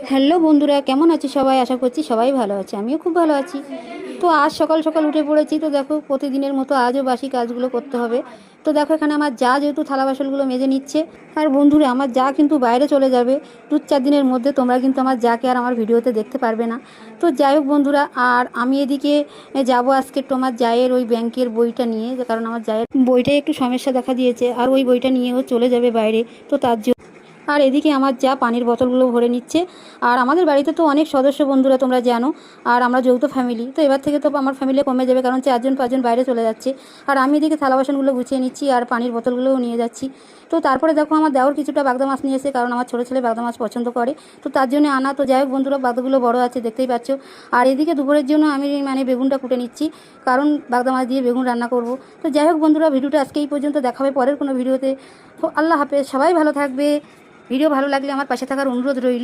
Hello বন্ধুরা, কেমন আছে সবাই? আশা করছি সবাই ভালো আছে, আমিও খুব ভালো আছি। তো আজ সকাল সকাল উঠে পড়েছি। তো দেখো, প্রতিদিনের মতো আজও বাসি কাজগুলো করতে হবে। তো দেখো, এখানে আমার যা যেহেতু থালা বাসনগুলো মেজে নিচ্ছে। আর বন্ধুরা, আমার যা কিন্তু বাইরে চলে যাবে 2-4 দিনের মধ্যে। তোমরা কিন্তু আমার যাকে আর আমার ভিডিওতে দেখতে পারবে না। তো যাই হোক বন্ধুরা, আর আমি এদিকে যাব আজকে তোমার জায়ের ওই ব্যাংকের বইটা নিয়ে, কারণ আমার জায়ের বইটাই একটু সমস্যা দেখা দিয়েছে, আর ওই বইটা নিয়েও চলে যাবে বাইরে। তো তার জন্য আর এদিকে আমার যা পানির বোতলগুলো ভরে নিচ্ছে। আর আমাদের বাড়িতে তো অনেক সদস্য বন্ধুরা, তোমরা জানো। আর আমরা যৌথ ফ্যামিলি, তো এবার থেকে তো আমার ফ্যামিলি কমে যাবে, কারণ 4-5 জন বাইরে চলে যাচ্ছে। আর আমি এদিকে থালা বাসনগুলো গুছিয়ে নিচ্ছি আর পানির বোতলগুলোও নিয়ে যাচ্ছি। তো তারপরে দেখো, আমার দেওর কিছুটা বাগদা মাছ নিয়ে এসে, কারণ আমার ছোটো ছেলে বাগদা মাছ পছন্দ করে। তো তার জন্য আনা। তো যাই হোক বন্ধুরা, বাগদাগুলো বড় আছে, দেখতেই পাচ্ছ। আর এদিকে দুপুরের জন্য আমি বেগুনটা কুটে নিচ্ছি, কারণ বাগদা মাছ দিয়ে বেগুন রান্না করব। তো যাই হোক বন্ধুরা, ভিডিওটা আজকে এই পর্যন্ত, দেখা হবে পরের কোনো ভিডিওতে। তো আল্লাহ হাফেজ, সবাই ভালো থাকবে। ভিডিও ভালো লাগলে আমার পাশে থাকার অনুরোধ রইল।